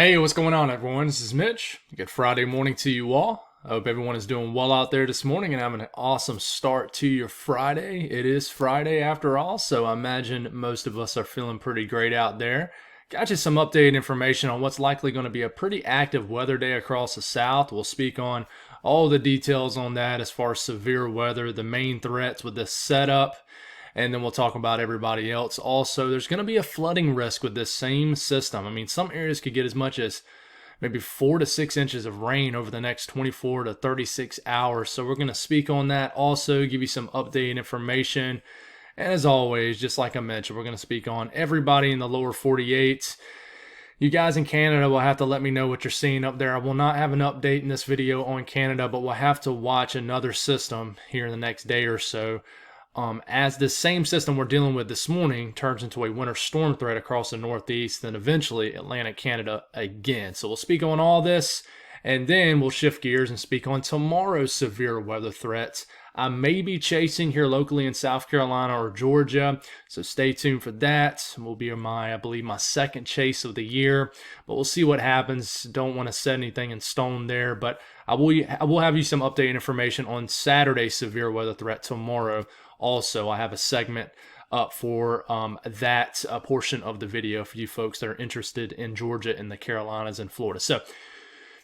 Hey, what's going on, everyone? This is Mitch. Good Friday morning to you all. I hope everyone is doing well out there this morning and having an awesome start to your Friday. It is Friday after all, so I imagine most of us are feeling pretty great out there. Got you some updated information on what's likely going to be a pretty active weather day across the South. We'll speak on all the details on that as far as severe weather, the main threats with this setup, and then we'll talk about everybody else. Also, there's going to be a flooding risk with this same system. I mean, some areas could get as much as maybe 4 to 6 inches of rain over the next 24 to 36 hours. So we're going to speak on that. Also, give you some updated information. And as always, just like I mentioned, we're going to speak on everybody in the lower 48. You guys in Canada will have to let me know what you're seeing up there. I will not have an update in this video on Canada, but we'll have to watch another system here in the next day or so. As this same system we're dealing with this morning turns into a winter storm threat across the Northeast, then eventually Atlantic Canada again. So we'll speak on all this, and then we'll shift gears and speak on tomorrow's severe weather threats. I may be chasing here locally in South Carolina or Georgia, so stay tuned for that. Will be I believe, my second chase of the year, but we'll see what happens. Don't want to set anything in stone there, but I will have you some updated information on Saturday's severe weather threat tomorrow. Also, I have a segment up for that portion of the video for you folks that are interested in Georgia and the Carolinas and Florida. So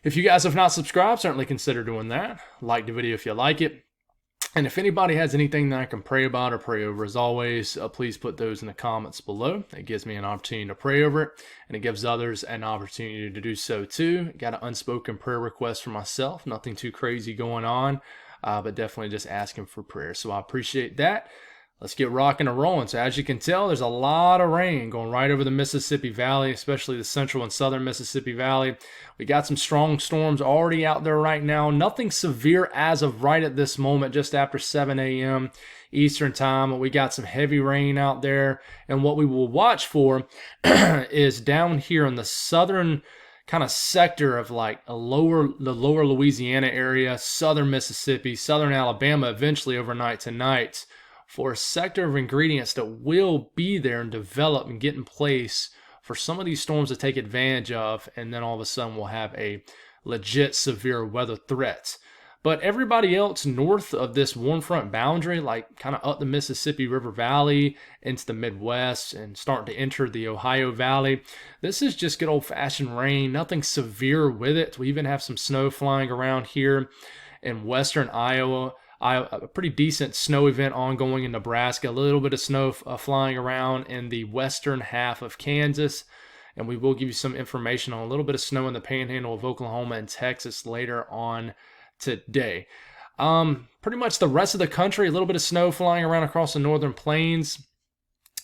if you guys have not subscribed, certainly consider doing that. Like the video if you like it. And if anybody has anything that I can pray about or pray over, as always, please put those in the comments below. It gives me an opportunity to pray over it, and it gives others an opportunity to do so too. Got an unspoken prayer request for myself. Nothing too crazy going on. But definitely just asking for prayer. So I appreciate that. Let's get rocking and rolling. So as you can tell, there's a lot of rain going right over the Mississippi Valley, especially the central and southern Mississippi Valley. We got some strong storms already out there right now. Nothing severe as of right at this moment, just after 7 a.m. Eastern time. We got some heavy rain out there. And what we will watch for is down here in the southern kind of sector of like the lower Louisiana area, southern Mississippi, southern Alabama, eventually overnight tonight, for a sector of ingredients that will be there and develop and get in place for some of these storms to take advantage of, and then all of a sudden we'll have a legit severe weather threat. But everybody else north of this warm front boundary, like kind of up the Mississippi River Valley into the Midwest and starting to enter the Ohio Valley, this is just good old-fashioned rain, nothing severe with it. We even have some snow flying around here in western Iowa. A pretty decent snow event ongoing in Nebraska, a little bit of snow flying around in the western half of Kansas. And we will give you some information on a little bit of snow in the panhandle of Oklahoma and Texas later on today. Pretty much the rest of the country, a little bit of snow flying around across the northern plains,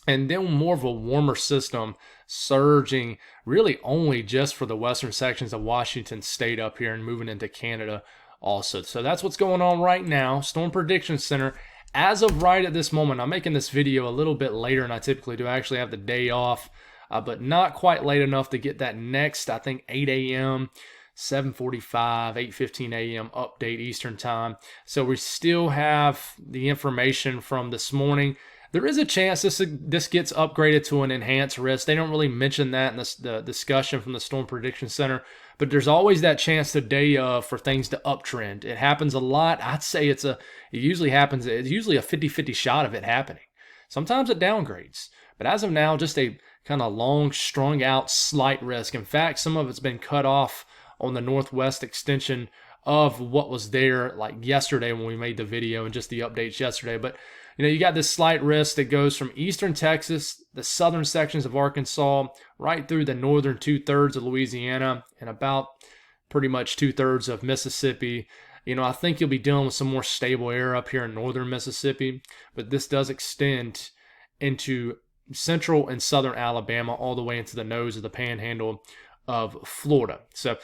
and then more of a warmer system surging really only just for the western sections of Washington state up here and moving into Canada also. So that's what's going on right now. Storm Prediction Center, as of right at this moment, I'm making this video a little bit later than I typically do. I actually have the day off, but not quite late enough to get that next, I think, 8 a.m., 7:45, 8:15 a.m. update Eastern time. So we still have the information from this morning. There is a chance this gets upgraded to an enhanced risk. They don't really mention that in the discussion from the Storm Prediction Center, but there's always that chance today for things to uptrend. It happens a lot. I'd say it usually happens. It's usually a 50-50 shot of it happening. Sometimes it downgrades, but as of now, just a kind of long, strung out, slight risk. In fact, some of it's been cut off on the northwest extension of what was there like yesterday when we made the video and just the updates yesterday. But you got this slight risk that goes from eastern Texas, the southern sections of Arkansas, right through the northern 2/3 of Louisiana, and about pretty much 2/3 of Mississippi. I think you'll be dealing with some more stable air up here in northern Mississippi, but this does extend into central and southern Alabama all the way into the nose of the panhandle of Florida. So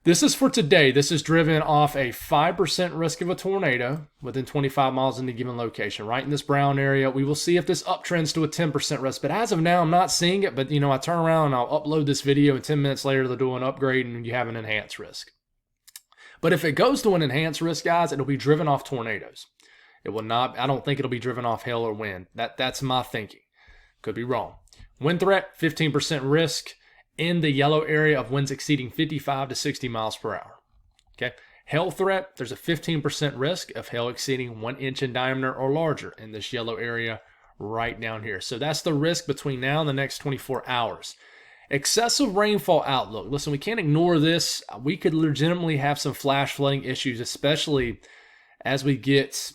this is for today. This is driven off a 5% risk of a tornado within 25 miles in a given location, right in this brown area. We will see if this uptrends to a 10% risk, but as of now, I'm not seeing it. But, I turn around and I'll upload this video, and 10 minutes later, they'll do an upgrade and you have an enhanced risk. But if it goes to an enhanced risk, guys, it'll be driven off tornadoes. It will not, I don't think it'll be driven off hail or wind. That's my thinking. Could be wrong. Wind threat, 15% risk. in the yellow area of winds exceeding 55 to 60 miles per hour. Okay. Hail threat, there's a 15% risk of hail exceeding 1 inch in diameter or larger in this yellow area right down here. So that's the risk between now and the next 24 hours. Excessive rainfall outlook. Listen, we can't ignore this. We could legitimately have some flash flooding issues, especially as we get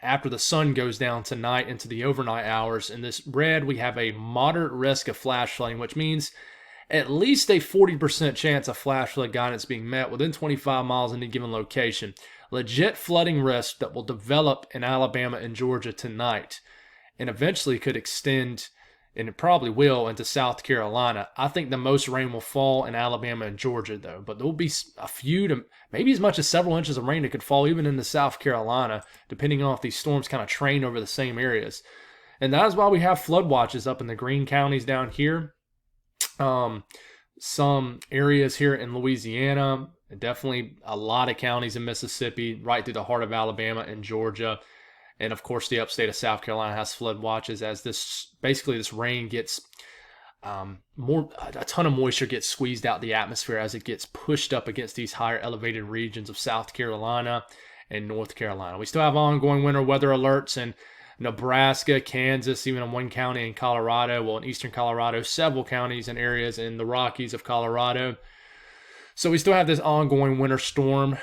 after the sun goes down tonight into the overnight hours. In this red, we have a moderate risk of flash flooding, which means at least a 40% chance of flash flood guidance being met within 25 miles in a given location. Legit flooding risk that will develop in Alabama and Georgia tonight and eventually could extend, and it probably will, into South Carolina. I think the most rain will fall in Alabama and Georgia, though. But there will be a few to maybe as much as several inches of rain that could fall even into South Carolina, depending on if these storms kind of train over the same areas. And that is why we have flood watches up in the green counties down here. Some areas here in Louisiana, definitely a lot of counties in Mississippi, right through the heart of Alabama and Georgia. And of course, the upstate of South Carolina has flood watches as this rain gets a ton of moisture gets squeezed out the atmosphere as it gets pushed up against these higher elevated regions of South Carolina and North Carolina. We still have ongoing winter weather alerts in Nebraska, Kansas, even in one county in Colorado. Well, in eastern Colorado, several counties and areas in the Rockies of Colorado. So we still have this ongoing winter storm.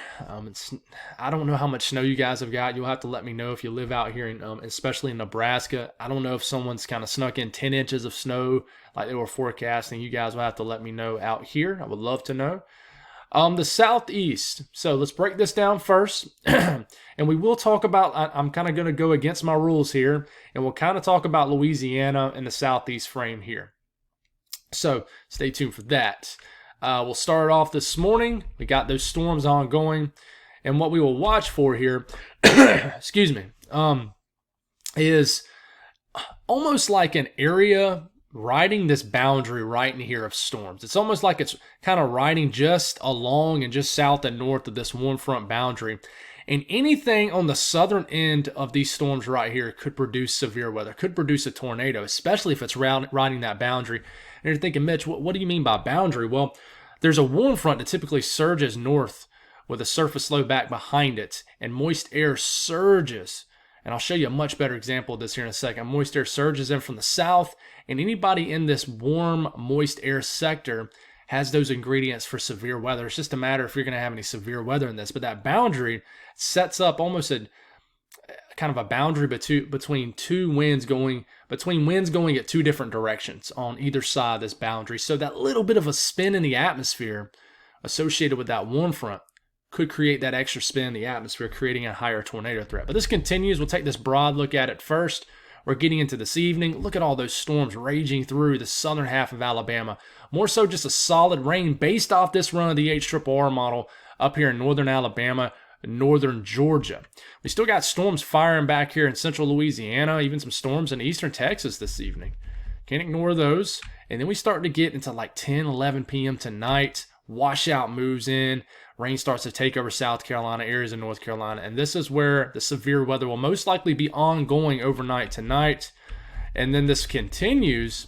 I don't know how much snow you guys have got. You'll have to let me know if you live out here, especially in Nebraska. I don't know if someone's kind of snuck in 10 inches of snow like they were forecasting. You guys will have to let me know out here. I would love to know. The Southeast. So let's break this down first. And we will talk about, I'm kind of going to go against my rules here, and we'll kind of talk about Louisiana and the Southeast frame here. So stay tuned for that. We'll start off this morning. We got those storms ongoing. And what we will watch for here, excuse me, is almost like an area riding this boundary right in here of storms. It's almost like it's kind of riding just along and just south and north of this warm front boundary. And anything on the southern end of these storms right here could produce severe weather, could produce a tornado, especially if it's riding that boundary. And you're thinking, Mitch, what do you mean by boundary? Well, there's a warm front that typically surges north with a surface low back behind it, and moist air surges. And I'll show you a much better example of this here in a second. Moist air surges in from the south, and anybody in this warm, moist air sector has those ingredients for severe weather. It's just a matter if you're going to have any severe weather in this. But that boundary sets up almost a kind of a boundary between winds going at two different directions on either side of this boundary. So that little bit of a spin in the atmosphere associated with that warm front could create that extra spin in the atmosphere, creating a higher tornado threat. But this continues. We'll take this broad look at it first. We're getting into this evening. Look at all those storms raging through the southern half of Alabama. More so just a solid rain based off this run of the HRRR model up here in northern Alabama, northern Georgia. We still got storms firing back here in central Louisiana, even some storms in eastern Texas this evening. Can't ignore those. And then we start to get into like 10, 11 p.m. tonight. Washout moves in. Rain starts to take over South Carolina, areas in North Carolina. And this is where the severe weather will most likely be ongoing overnight tonight. And then this continues.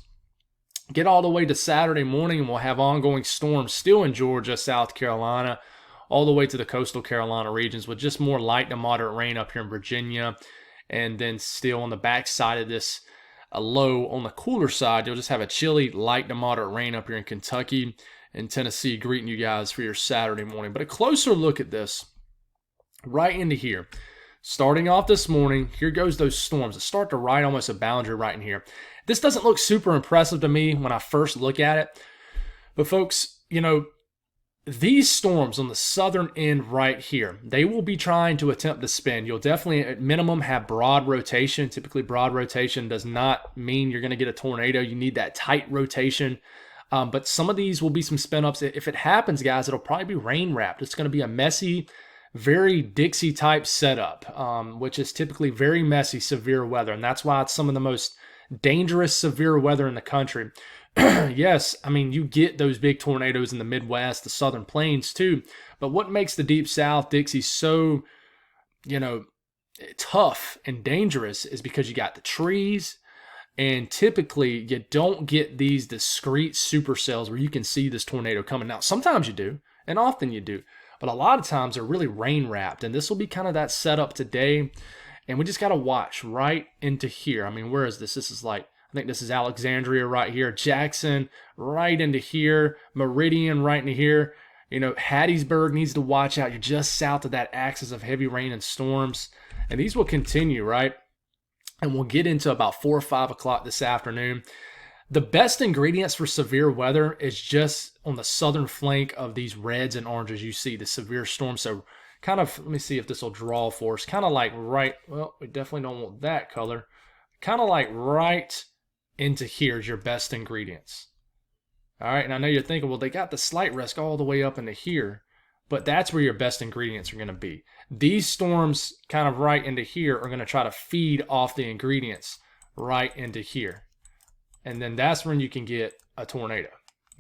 Get all the way to Saturday morning, and we'll have ongoing storms still in Georgia, South Carolina, all the way to the coastal Carolina regions with just more light to moderate rain up here in Virginia. And then still on the backside of this, a low on the cooler side, you'll just have a chilly, light to moderate rain up here in Kentucky and Tennessee, greeting you guys for your Saturday morning. But a closer look at this right into here. Starting off this morning, here goes those storms that start to ride almost a boundary right in here. This doesn't look super impressive to me when I first look at it. But folks, these storms on the southern end right here, they will be trying to attempt to spin. You'll definitely, at minimum, have broad rotation. Typically, broad rotation does not mean you're going to get a tornado. You need that tight rotation. But some of these will be some spin-ups. If it happens, guys, it'll probably be rain-wrapped. It's going to be a messy, very Dixie-type setup, which is typically very messy, severe weather. And that's why it's some of the most dangerous, severe weather in the country. Yes, I mean, you get those big tornadoes in the Midwest, the Southern Plains too. But what makes the Deep South, Dixie, so, tough and dangerous is because you got the trees. And typically, you don't get these discrete supercells where you can see this tornado coming. Now, sometimes you do, and often you do, but a lot of times they're really rain wrapped. And this will be kind of that setup today. And we just got to watch right into here. I mean, where is this? This is like, I think this is Alexandria right here, Jackson right into here, Meridian right into here. You know, Hattiesburg needs to watch out. You're just south of that axis of heavy rain and storms. And these will continue, right? And we'll get into about 4 or 5 o'clock this afternoon. The best ingredients for severe weather is just on the southern flank of these reds and oranges. You see the severe storm. So kind of, let me see if this will draw for us. Kind of like right, well, we definitely don't want that color. Kind of like right into here is your best ingredients. All right, and I know you're thinking, well, they got the slight risk all the way up into here, but that's where your best ingredients are going to be. These storms kind of right into here are going to try to feed off the ingredients right into here. And then that's when you can get a tornado.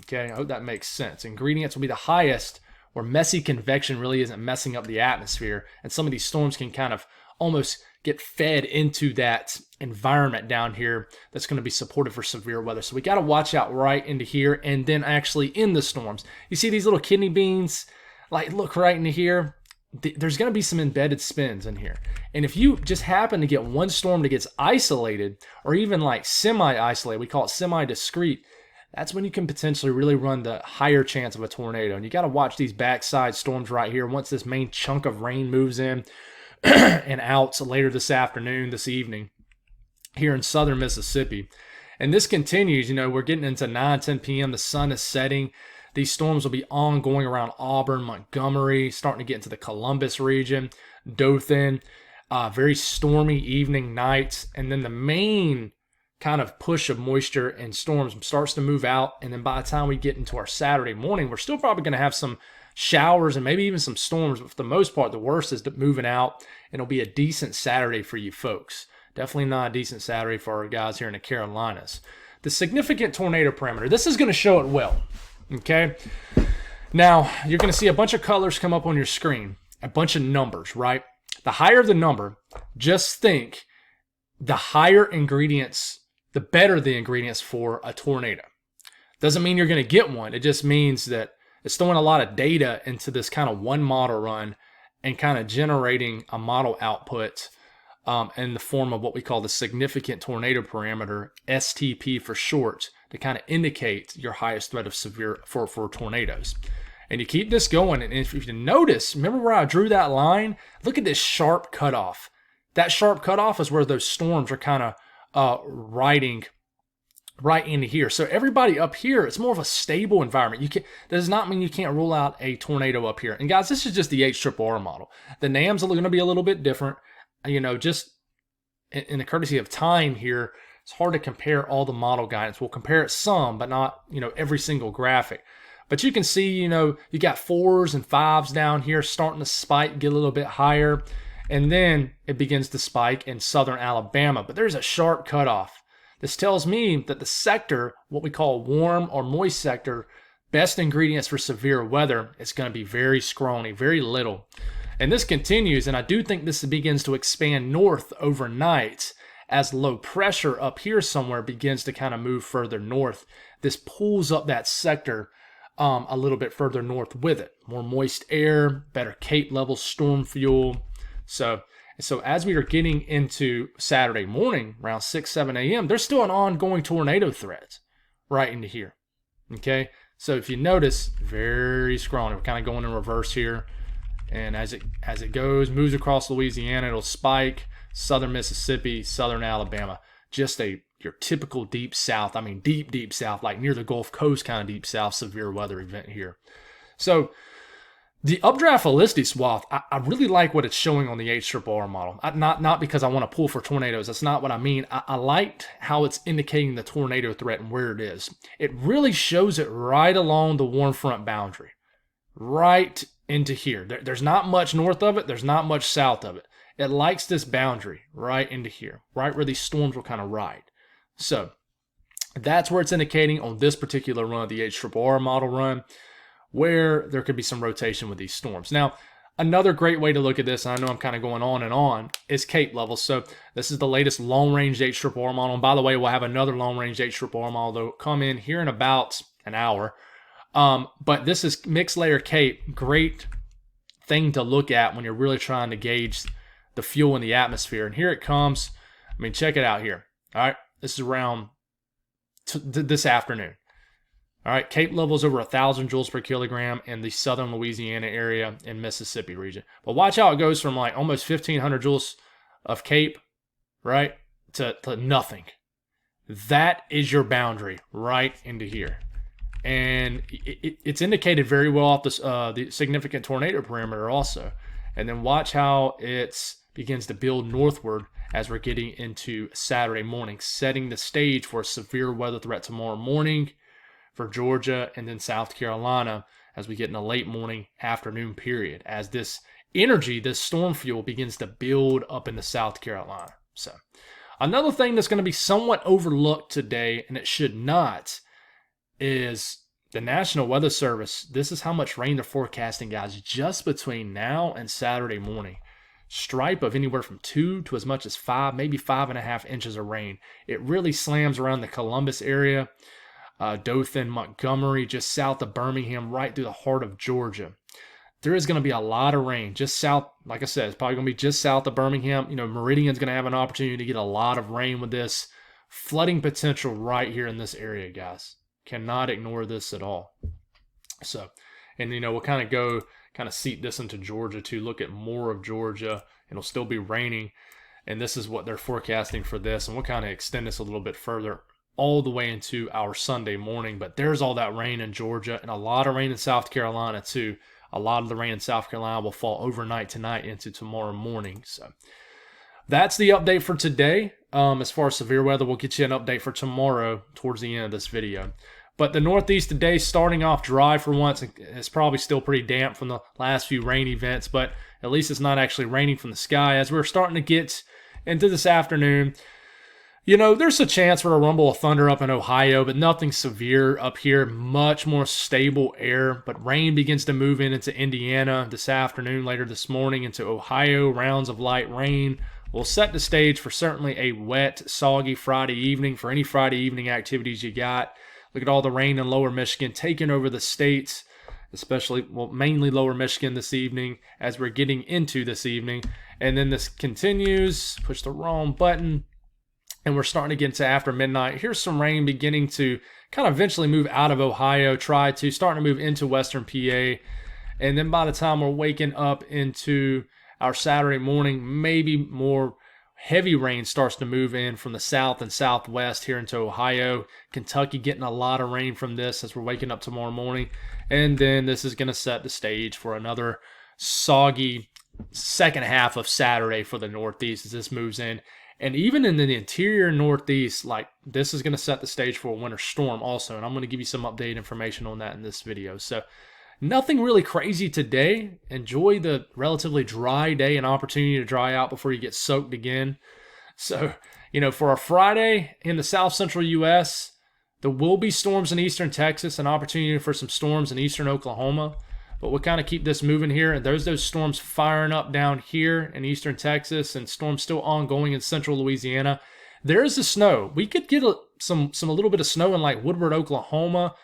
Okay, I hope that makes sense. Ingredients will be the highest where messy convection really isn't messing up the atmosphere. And some of these storms can kind of almost get fed into that environment down here that's going to be supportive for severe weather. So we got to watch out right into here and then actually in the storms. You see these little kidney beans? Like, look right into here. There's going to be some embedded spins in here. And if you just happen to get one storm that gets isolated or even like semi-isolated, we call it semi-discrete, that's when you can potentially really run the higher chance of a tornado. And you got to watch these backside storms right here once this main chunk of rain moves in and out later this afternoon, this evening here in southern Mississippi. And this continues, you know, we're getting into 9, 10 p.m. The sun is setting. These storms will be ongoing around Auburn, Montgomery, starting to get into the Columbus region, Dothan, very stormy evening nights. And then the main kind of push of moisture and storms starts to move out. And then by the time we get into our Saturday morning, we're still probably going to have some showers and maybe even some storms. But for the most part, the worst is moving out. And it'll be a decent Saturday for you folks. Definitely not a decent Saturday for our guys here in the Carolinas. The significant tornado parameter. This is going to show it well. Okay, now you're going to see a bunch of colors come up on your screen, a bunch of numbers, right? The higher the number, just think the higher ingredients, the better the ingredients for a tornado. Doesn't mean you're going to get one. It just means that it's throwing a lot of data into this kind of one model run and kind of generating a model output in the form of what we call the significant tornado parameter, STP for short, to kind of indicate your highest threat of severe for tornadoes. And you keep this going. And if you notice, remember where I drew that line? Look at this sharp cutoff. That sharp cutoff is where those storms are kind of riding right into here. So everybody up here, it's more of a stable environment. That does not mean you can't rule out a tornado up here. And guys, this is just the HRRR model. The NAMs are going to be a little bit different. You know, just in the courtesy of time here, it's hard to compare all the model guidance. We'll compare it some, but not, you know, every single graphic. But you can see, you know, you got 4s and 5s down here starting to spike, get a little bit higher. And then it begins to spike in southern Alabama. But there's a sharp cutoff. This tells me that the sector, what we call warm or moist sector, best ingredients for severe weather, is going to be very scrawny, very little. And this continues, and I do think this begins to expand north overnight as low pressure up here somewhere begins to kind of move further north. This pulls up that sector a little bit further north with it. More moist air, better Cape level storm fuel. So as we are getting into Saturday morning, around 6, 7 a.m., there's still an ongoing tornado threat right into here. Okay, so if you notice, very scrawny. We're kind of going in reverse here. And as it goes, moves across Louisiana, it'll spike. Southern Mississippi, southern Alabama, just your typical deep south. I mean, deep south, like near the Gulf Coast kind of deep south severe weather event here. So the updraft velocity swath, I really like what it's showing on the HRRR model. Not because I want to pull for tornadoes. That's not what I mean. I liked how it's indicating the tornado threat and where it is. It really shows it right along the warm front boundary, right into here. There's not much north of it. There's not much south of it. It likes this boundary right into here, right where these storms will kind of ride. So that's where it's indicating on this particular run, the HRRR model run, where there could be some rotation with these storms. Now, Another great way to look at this, and I know I'm kind of going on and on, is Cape levels. So this is the latest long-range H-triple-R model. And by the way, we'll have another long-range H-triple-R model that'll come in here in about an hour. But this is mixed layer Cape. Great thing to look at when you're really trying to gauge the fuel in the atmosphere. And here it comes. I mean, check it out here. All right, this is around this afternoon. All right, Cape levels over 1,000 joules per kilogram in the southern Louisiana area and Mississippi region. But watch how it goes from like almost 1,500 joules of Cape, right, to nothing. That is your boundary right into here. And it's indicated very well off the significant tornado perimeter also. And then watch how it begins to build northward as we're getting into Saturday morning, setting the stage for a severe weather threat tomorrow morning for Georgia and then South Carolina as we get in a late morning, afternoon period, as this energy, this storm fuel begins to build up into South Carolina. So another thing that's going to be somewhat overlooked today, and it should not, is the National Weather Service. This is how much rain they're forecasting, guys, just between now and Saturday morning. Stripe of anywhere from 2 to as much as 5, maybe 5.5 inches of rain. It really slams around the Columbus area, Dothan, Montgomery, just south of Birmingham, right through the heart of Georgia. There is going to be a lot of rain just south. Like I said, it's probably going to be just south of Birmingham. Meridian's going to have an opportunity to get a lot of rain with this. Flooding potential right here in this area, guys. Cannot ignore this at all. So, and we'll kind of seat this into Georgia to look at more of Georgia. It'll still be raining, and this is what they're forecasting for this. And we'll kind of extend this a little bit further all the way into our Sunday morning. But there's all that rain in Georgia and a lot of rain in South Carolina too. A lot of the rain in South Carolina will fall overnight tonight into tomorrow morning. So that's the update for today. As far as severe weather, we'll get you an update for tomorrow towards the end of this video. But the Northeast today starting off dry for once. It's probably still pretty damp from the last few rain events, but at least it's not actually raining from the sky. As we're starting to get into this afternoon, there's a chance for a rumble of thunder up in Ohio, but nothing severe up here. Much more stable air, but rain begins to move into Indiana this afternoon, later this morning into Ohio. Rounds of light rain will set the stage for certainly a wet, soggy Friday evening for any Friday evening activities you got. Look at all the rain in lower Michigan taking over the states, mainly lower Michigan this evening as we're getting into this evening. And then this continues, push the wrong button, and we're starting to get into after midnight. Here's some rain beginning to kind of eventually move out of Ohio, starting to move into western PA. And then by the time we're waking up into our Saturday morning, maybe more heavy rain starts to move in from the south and southwest here into Ohio. Kentucky getting a lot of rain from this as we're waking up tomorrow morning. And then this is going to set the stage for another soggy second half of Saturday for the Northeast as this moves in. And even in the interior Northeast, this is going to set the stage for a winter storm also. And I'm going to give you some updated information on that in this video. So nothing really crazy today. Enjoy the relatively dry day and opportunity to dry out before you get soaked again. So, for a Friday in the south central U.S., there will be storms in eastern Texas, an opportunity for some storms in eastern Oklahoma. But we'll kind of keep this moving here. And there's those storms firing up down here in eastern Texas and storms still ongoing in central Louisiana. There's the snow. We could get a little bit of snow in Woodward, Oklahoma,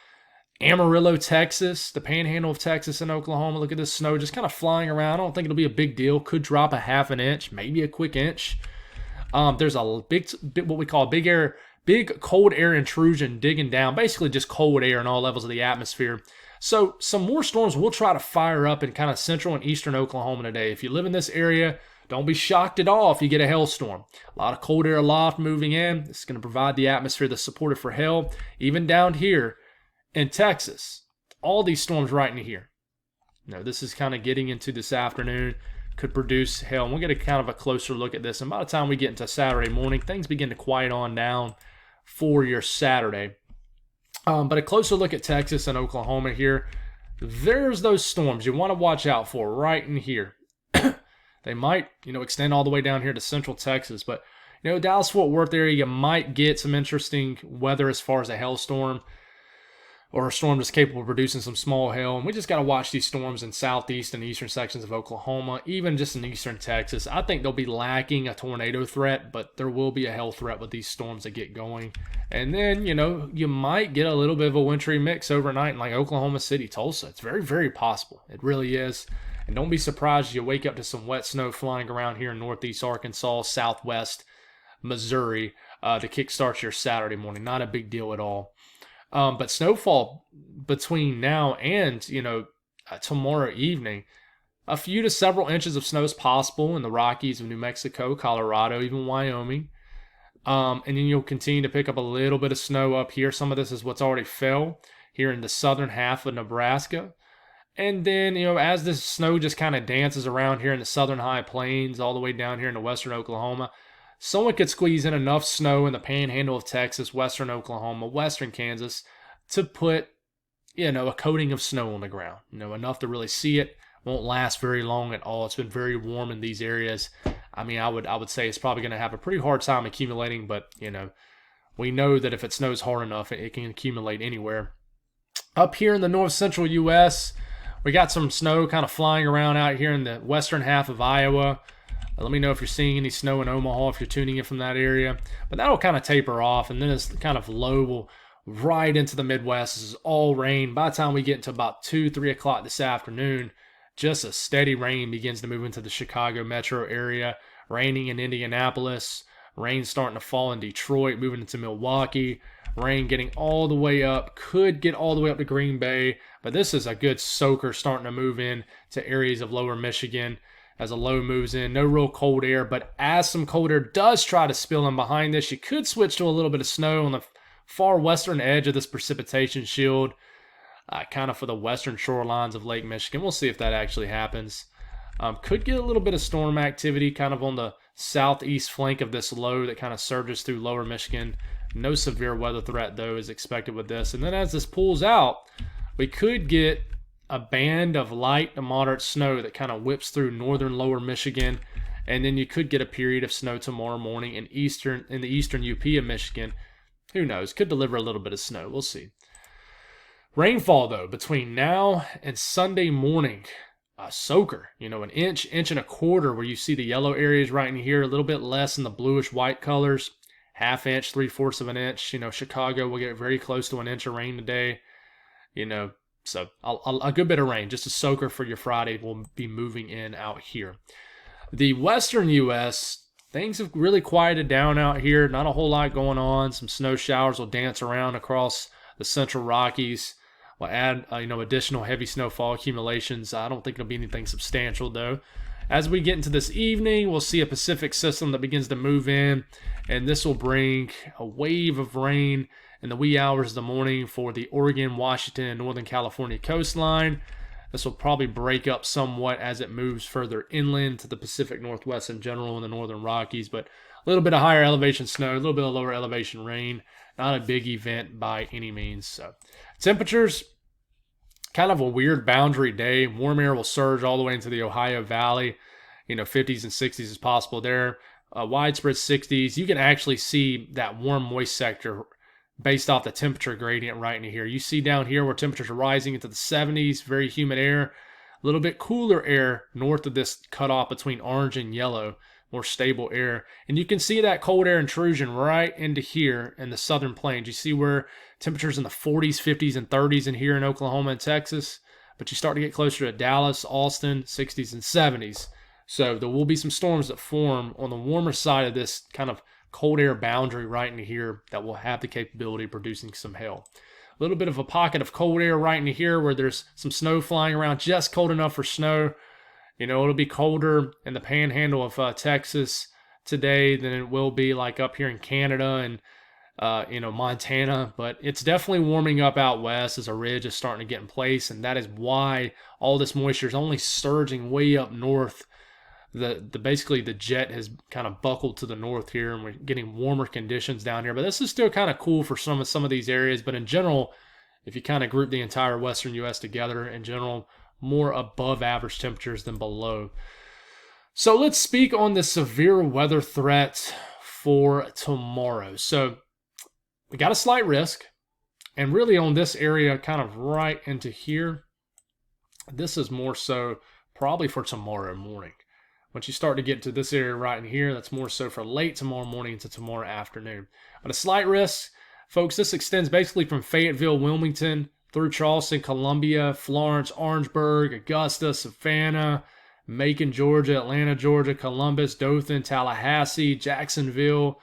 Amarillo, Texas, the panhandle of Texas and Oklahoma. Look at this snow just kind of flying around. I don't think it'll be a big deal. Could drop a half an inch, maybe a quick inch. There's a big, what we call big cold air intrusion digging down, basically just cold air in all levels of the atmosphere. So some more storms will try to fire up in kind of central and eastern Oklahoma today. If you live in this area, don't be shocked at all if you get a hailstorm. A lot of cold air aloft moving in. This is going to provide the atmosphere that's supported for hail. Even down here in Texas, all these storms right in here. This is kind of getting into this afternoon. Could produce hail. And we'll get a kind of a closer look at this. And by the time we get into Saturday morning, things begin to quiet on down for your Saturday. But a closer look at Texas and Oklahoma here. There's those storms you want to watch out for right in here. They might, extend all the way down here to central Texas. But, Dallas-Fort Worth area, you might get some interesting weather as far as a hailstorm. or a storm that's capable of producing some small hail. And we just got to watch these storms in southeast and eastern sections of Oklahoma, even just in eastern Texas. I think they'll be lacking a tornado threat, but there will be a hail threat with these storms that get going. And then, you might get a little bit of a wintry mix overnight in like Oklahoma City, Tulsa. It's very, very possible. It really is. And don't be surprised if you wake up to some wet snow flying around here in northeast Arkansas, southwest Missouri to kickstart your Saturday morning. Not a big deal at all. But snowfall between now and, tomorrow evening, a few to several inches of snow is possible in the Rockies of New Mexico, Colorado, even Wyoming. And then you'll continue to pick up a little bit of snow up here. Some of this is what's already fell here in the southern half of Nebraska. And then, as this snow just kind of dances around here in the southern high plains, all the way down here into western Oklahoma, someone could squeeze in enough snow in the panhandle of Texas, western Oklahoma, western Kansas to put, a coating of snow on the ground. Enough to really see it. Won't last very long at all. It's been very warm in these areas. I mean, I would say it's probably going to have a pretty hard time accumulating, but, we know that if it snows hard enough, it can accumulate anywhere. Up here in the north central U.S., we got some snow kind of flying around out here in the western half of Iowa. Let me know if you're seeing any snow in Omaha if you're tuning in from that area. But that'll kind of taper off, and then it's kind of low will right into the Midwest. This is all rain. By the time we get into about 2, 3 o'clock this afternoon, just a steady rain begins to move into the Chicago metro area. Raining in Indianapolis. Rain starting to fall in Detroit, moving into Milwaukee. Rain getting all the way up. Could get all the way up to Green Bay. But this is a good soaker starting to move in to areas of lower Michigan as a low moves in. No real cold air, but as some cold air does try to spill in behind this, you could switch to a little bit of snow on the far western edge of this precipitation shield, kind of for the western shorelines of Lake Michigan. We'll see if that actually happens. Could get a little bit of storm activity kind of on the southeast flank of this low that kind of surges through lower Michigan. No severe weather threat, though, is expected with this. And then as this pulls out, we could get a band of light to moderate snow that kind of whips through northern lower Michigan, and then you could get a period of snow tomorrow morning in the eastern UP of Michigan. Who knows? Could deliver a little bit of snow. We'll see. Rainfall, though, between now and Sunday morning, a soaker, an inch and a quarter where you see the yellow areas right in here, a little bit less in the bluish white colors, half inch, 3/4 of an inch. Chicago will get very close to an inch of rain today. So a good bit of rain, just a soaker for your Friday will be moving in out here. The western U.S., things have really quieted down out here. Not a whole lot going on. Some snow showers will dance around across the central Rockies. We'll add, additional heavy snowfall accumulations. I don't think it'll be anything substantial, though. As we get into this evening, we'll see a Pacific system that begins to move in, and this will bring a wave of rain in the wee hours of the morning for the Oregon, Washington, and Northern California coastline. This will probably break up somewhat as it moves further inland to the Pacific Northwest in general and the Northern Rockies, but a little bit of higher elevation snow, a little bit of lower elevation rain. Not a big event by any means. So, temperatures, kind of a weird boundary day. Warm air will surge all the way into the Ohio Valley. 50s and 60s is possible there. Widespread 60s. You can actually see that warm, moist sector based off the temperature gradient right in here. You see down here where temperatures are rising into the 70s, very humid air. A little bit cooler air north of this cutoff between orange and yellow, more stable air. And you can see that cold air intrusion right into here in the southern plains. You see where temperatures in the 40s, 50s, and 30s in here in Oklahoma and Texas. But you start to get closer to Dallas, Austin, 60s and 70s. So there will be some storms that form on the warmer side of this kind of cold air boundary right into here that will have the capability of producing some hail. A little bit of a pocket of cold air right into here where there's some snow flying around, just cold enough for snow. It'll be colder in the panhandle of Texas today than it will be like up here in Canada and Montana, but it's definitely warming up out west as a ridge is starting to get in place, and that is why all this moisture is only surging way up north. Basically the jet has kind of buckled to the north here, and we're getting warmer conditions down here. But this is still kind of cool for some of these areas. But in general, if you kind of group the entire western U.S. together, in general, more above average temperatures than below. So let's speak on the severe weather threat for tomorrow. So we got a slight risk And really on this area, kind of right into here, this is more so probably for tomorrow morning. Once you start to get to this area right in here, that's more so for late tomorrow morning into tomorrow afternoon. But a slight risk, folks, this extends basically from Fayetteville, Wilmington, through Charleston, Columbia, Florence, Orangeburg, Augusta, Savannah, Macon, Georgia, Atlanta, Georgia, Columbus, Dothan, Tallahassee, Jacksonville,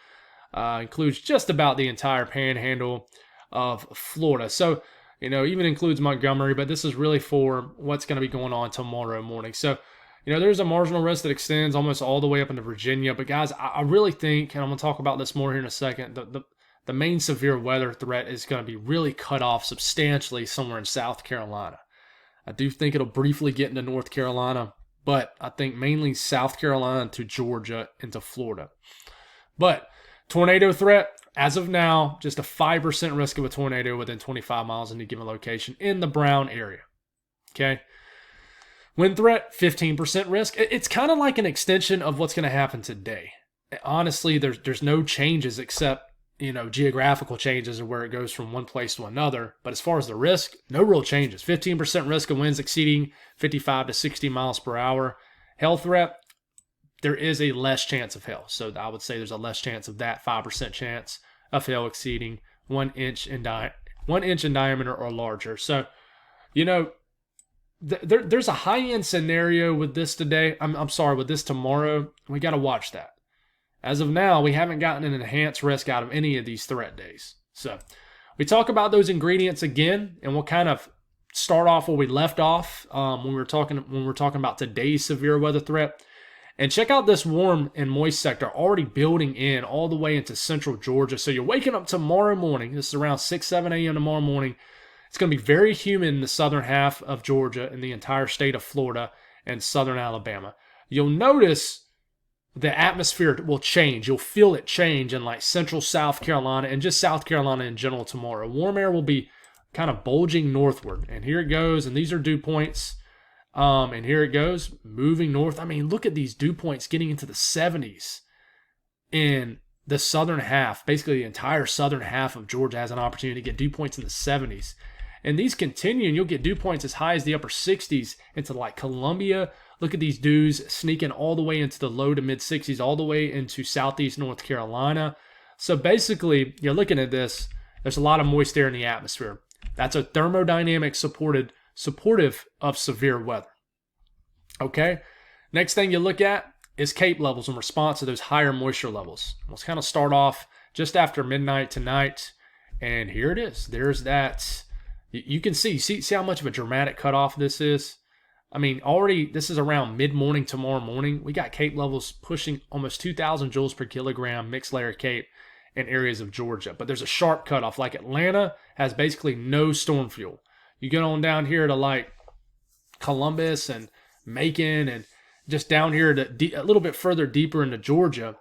includes just about the entire panhandle of Florida. So, even includes Montgomery, but this is really for what's going to be going on tomorrow morning. So, there's a marginal risk that extends almost all the way up into Virginia. But guys, I really think, and I'm going to talk about this more here in a second, the main severe weather threat is going to be really cut off substantially somewhere in South Carolina. I do think it'll briefly get into North Carolina, but I think mainly South Carolina to Georgia into Florida. But tornado threat, as of now, just a 5% risk of a tornado within 25 miles in a given location in the Brown area. Okay? Wind threat, 15% risk. It's kind of like an extension of what's going to happen today. Honestly, there's no changes except geographical changes or where it goes from one place to another. But as far as the risk, no real changes. 15% risk of winds exceeding 55 to 60 miles per hour. Hail threat, there is a less chance of hail. So I would say there's a less chance of that 5% chance of hail exceeding 1 inch in diameter or larger. So, there's a high-end scenario with this today. I'm sorry, with this tomorrow. We got to watch that. As of now, we haven't gotten an enhanced risk out of any of these threat days. So we talk about those ingredients again, and we'll kind of start off where we left off when we're talking about today's severe weather threat. And check out this warm and moist sector already building in all the way into central Georgia. So you're waking up tomorrow morning. This is around 6, 7 a.m. tomorrow morning. It's going to be very humid in the southern half of Georgia and the entire state of Florida and southern Alabama. You'll notice the atmosphere will change. You'll feel it change in like central South Carolina and just South Carolina in general tomorrow. Warm air will be kind of bulging northward. And here it goes. And these are dew points. And here it goes, moving north. I mean, look at these dew points getting into the 70s in the southern half. Basically, the entire southern half of Georgia has an opportunity to get dew points in the 70s. And these continue, and you'll get dew points as high as the upper 60s into like Columbia. Look at these dews sneaking all the way into the low to mid 60s, all the way into southeast North Carolina. So basically, you're looking at this, there's a lot of moist air in the atmosphere. That's a thermodynamic supportive of severe weather. Okay, next thing you look at is CAPE levels in response to those higher moisture levels. Let's kind of start off just after midnight tonight, and here it is. There's that. You can see how much of a dramatic cutoff this is. I mean, already this is around mid-morning tomorrow morning. We got CAPE levels pushing almost 2,000 joules per kilogram mixed layer CAPE in areas of Georgia. But there's a sharp cutoff. Like Atlanta has basically no storm fuel. You get on down here to like Columbus and Macon and just down here to a little bit further deeper into Georgia,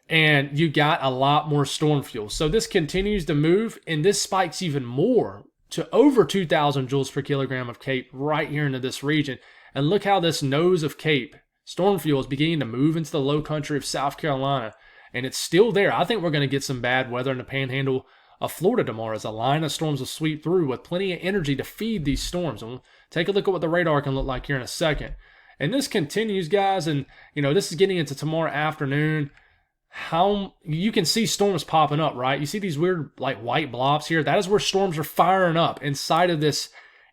and you got a lot more storm fuel. So this continues to move, and this spikes even more to over 2,000 joules per kilogram of CAPE right here into this region. And look how this nose of CAPE storm fuel is beginning to move into the low country of South Carolina, and it's still there. I think we're going to get some bad weather in the panhandle of Florida tomorrow as a line of storms will sweep through with plenty of energy to feed these storms. And we'll take a look at what the radar can look like here in a second. And this continues, guys, and this is getting into tomorrow afternoon. How you can see storms popping up, right? You see these weird like white blobs here. That is where storms are firing up inside of this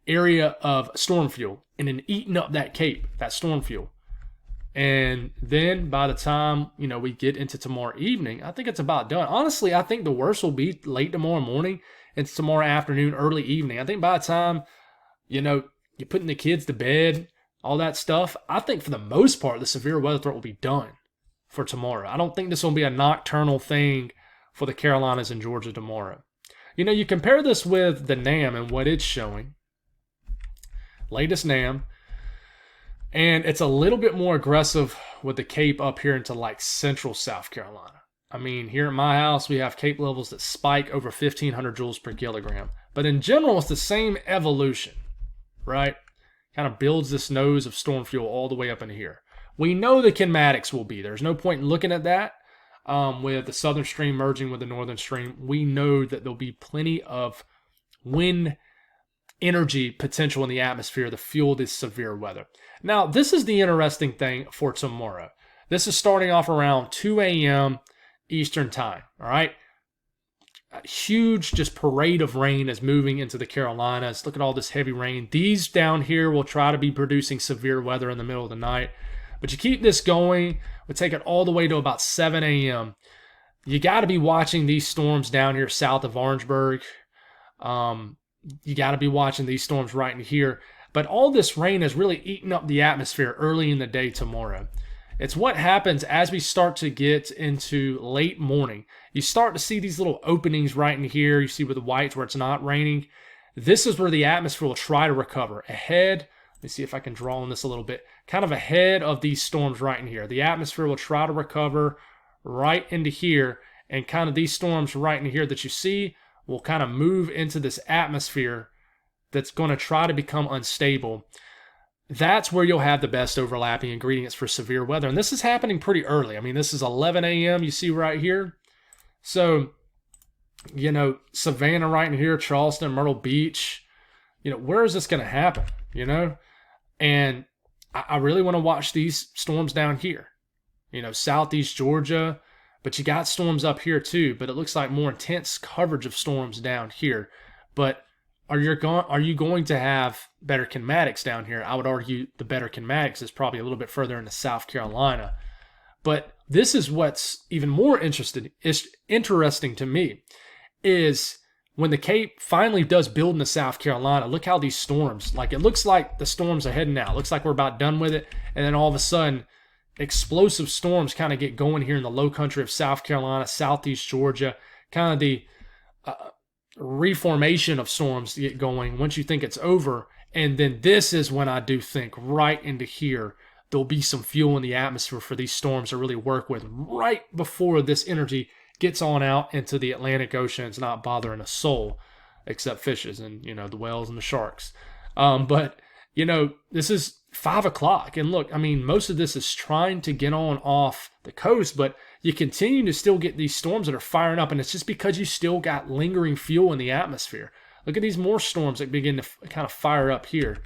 area of storm fuel and then eating up that CAPE, that storm fuel. And then by the time, we get into tomorrow evening, I think it's about done. Honestly, I think the worst will be late tomorrow morning and tomorrow afternoon, early evening. I think by the time, you're putting the kids to bed, all that stuff, I think for the most part, the severe weather threat will be done for tomorrow. I don't think this will be a nocturnal thing for the Carolinas and Georgia tomorrow. You compare this with the NAM and what it's showing. Latest NAM. And it's a little bit more aggressive with the CAPE up here into like central South Carolina. I mean, here at my house, we have CAPE levels that spike over 1,500 joules per kilogram. But in general, it's the same evolution, right? Kind of builds this nose of storm fuel all the way up into here. We know the kinematics will be. There's no point in looking at that. With the southern stream merging with the northern stream, we know that there'll be plenty of wind energy potential in the atmosphere to fuel this severe weather. Now, this is the interesting thing for tomorrow. This is starting off around 2 a.m. Eastern time, all right? A huge just parade of rain is moving into the Carolinas. Look at all this heavy rain. These down here will try to be producing severe weather in the middle of the night. But you keep this going, we take it all the way to about 7 a.m. You got to be watching these storms down here south of Orangeburg. You got to be watching these storms right in here. But all this rain is really eating up the atmosphere early in the day tomorrow. It's what happens as we start to get into late morning. You start to see these little openings right in here. You see with the whites where it's not raining. This is where the atmosphere will try to recover. Ahead, let me see if I can draw on this a little bit. Kind of ahead of these storms right in here. The atmosphere will try to recover right into here. And kind of these storms right in here that you see will kind of move into this atmosphere that's going to try to become unstable. That's where you'll have the best overlapping ingredients for severe weather. And this is happening pretty early. I mean, this is 11 a.m. you see right here. So, Savannah right in here, Charleston, Myrtle Beach. Where is this going to happen? And I really want to watch these storms down here. Southeast Georgia. But you got storms up here too. But it looks like more intense coverage of storms down here. But are you going to have better kinematics down here? I would argue the better kinematics is probably a little bit further into South Carolina. But this is what's even more interesting to me is when the Cape finally does build into South Carolina, look how these storms, it looks like the storms are heading out. It looks like we're about done with it. And then all of a sudden, explosive storms kind of get going here in the low country of South Carolina, Southeast Georgia, kind of the reformation of storms to get going once you think it's over. And then this is when I do think right into here, there'll be some fuel in the atmosphere for these storms to really work with right before this energy gets on out into the Atlantic Ocean. It's not bothering a soul except fishes and, the whales and the sharks. But this is 5 o'clock. And look, most of this is trying to get on off the coast, but you continue to still get these storms that are firing up. And it's just because you still got lingering fuel in the atmosphere. Look at these more storms that begin to kind of fire up here.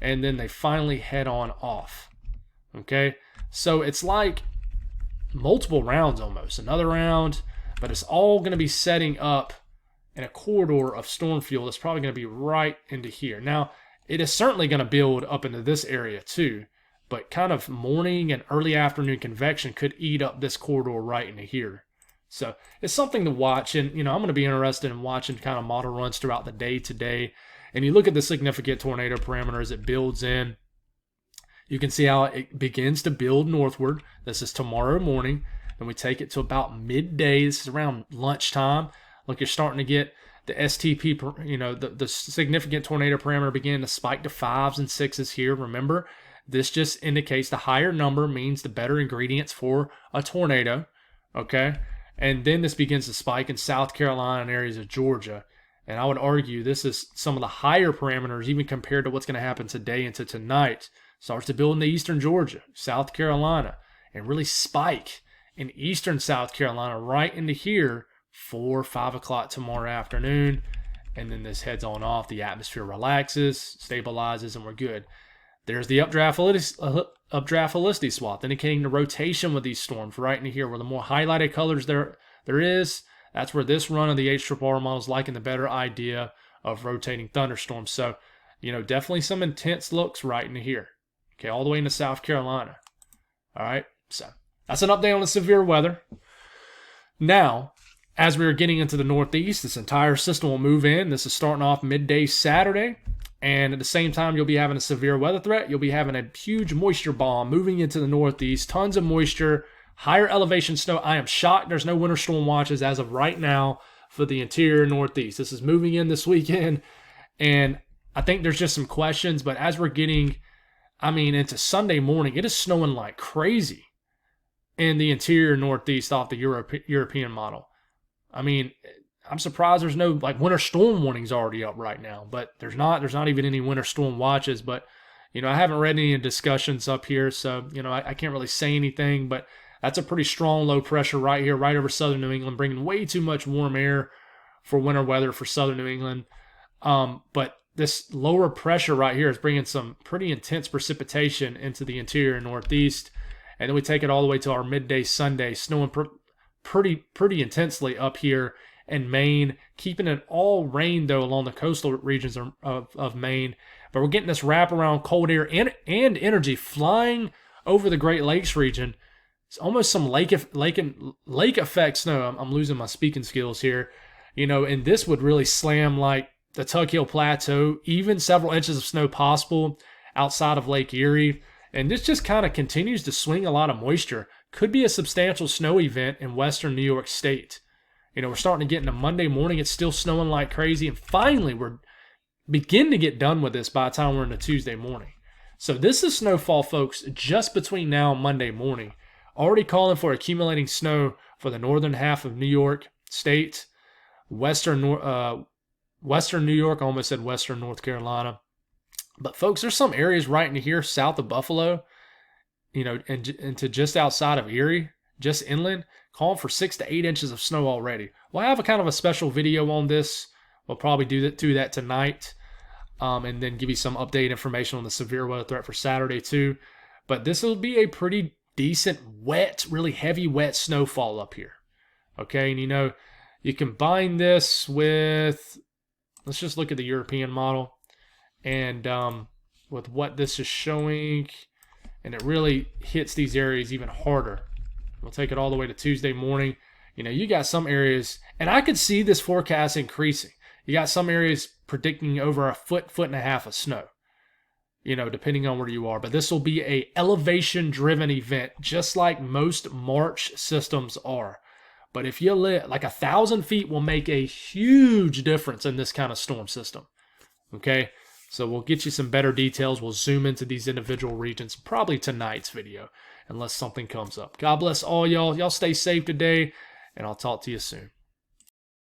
And then they finally head on off. Okay. So it's like multiple rounds almost. Another round, but it's all going to be setting up in a corridor of storm fuel that's probably going to be right into here. Now, it is certainly going to build up into this area too, but kind of morning and early afternoon convection could eat up this corridor right into here. So it's something to watch, and I'm going to be interested in watching kind of model runs throughout the day today. And you look at the significant tornado parameter as it builds in. You can see how it begins to build northward. This is tomorrow morning, and we take it to about midday. This is around lunchtime. Look, you're starting to get the STP, the significant tornado parameter beginning to spike to 5s and 6s here. Remember, this just indicates the higher number means the better ingredients for a tornado, okay? And then this begins to spike in South Carolina and areas of Georgia. And I would argue this is some of the higher parameters, even compared to what's going to happen today into tonight. Starts to build in the eastern Georgia, South Carolina, and really spike in eastern South Carolina right into here 4 or 5 o'clock tomorrow afternoon. And then this heads on off. The atmosphere relaxes, stabilizes, and we're good. There's the updraft velocity swath, indicating the rotation with these storms right into here, where the more highlighted colors there is, that's where this run of the HRRR model is liking the better idea of rotating thunderstorms. So, definitely some intense looks right into here. Okay, all the way into South Carolina. All right, so that's an update on the severe weather. Now, as we are getting into the northeast, this entire system will move in. This is starting off midday Saturday. And at the same time, you'll be having a severe weather threat. You'll be having a huge moisture bomb moving into the northeast. Tons of moisture, higher elevation snow. I am shocked there's no winter storm watches as of right now for the interior northeast. This is moving in this weekend. And I think there's just some questions. But as we're getting, into Sunday morning, it is snowing like crazy in the interior northeast off the European model. I'm surprised there's no winter storm warnings already up right now, but there's not even any winter storm watches. But I haven't read any discussions up here, so I can't really say anything. But that's a pretty strong low pressure right here, right over southern New England, bringing way too much warm air for winter weather for southern New England. But this lower pressure right here is bringing some pretty intense precipitation into the interior and northeast. And then we take it all the way to our midday Sunday, snowing pretty intensely up here in Maine, keeping it all rain, though, along the coastal regions of Maine. But we're getting this wraparound cold air and energy flying over the Great Lakes region. It's almost some lake effect snow. I'm losing my speaking skills here. And this would really slam like the Tug Hill Plateau, even several inches of snow possible outside of Lake Erie. And this just kind of continues to swing a lot of moisture. Could be a substantial snow event in western New York State. We're starting to get into Monday morning. It's still snowing like crazy. And finally, we're beginning to get done with this by the time we're into Tuesday morning. So this is snowfall, folks, just between now and Monday morning. Already calling for accumulating snow for the northern half of New York State, western New York, I almost said western North Carolina. But folks, there's some areas right in here south of Buffalo, and to just outside of Erie, just inland, calling for 6 to 8 inches of snow already. We'll have a kind of a special video on this. We'll probably do that tonight, and then give you some updated information on the severe weather threat for Saturday too. But this will be a pretty decent, wet, really heavy, wet snowfall up here. Okay, and you combine this with, let's just look at the European model, and with what this is showing, and it really hits these areas even harder. We'll take it all the way to Tuesday morning. You got some areas, and I could see this forecast increasing. You got some areas predicting over a foot and a half of snow, depending on where you are. But this will be a elevation-driven event, just like most March systems are. But if you live, like 1,000 feet will make a huge difference in this kind of storm system. Okay? So we'll get you some better details. We'll zoom into these individual regions, probably tonight's video, unless something comes up. God bless all y'all. Y'all stay safe today, and I'll talk to you soon.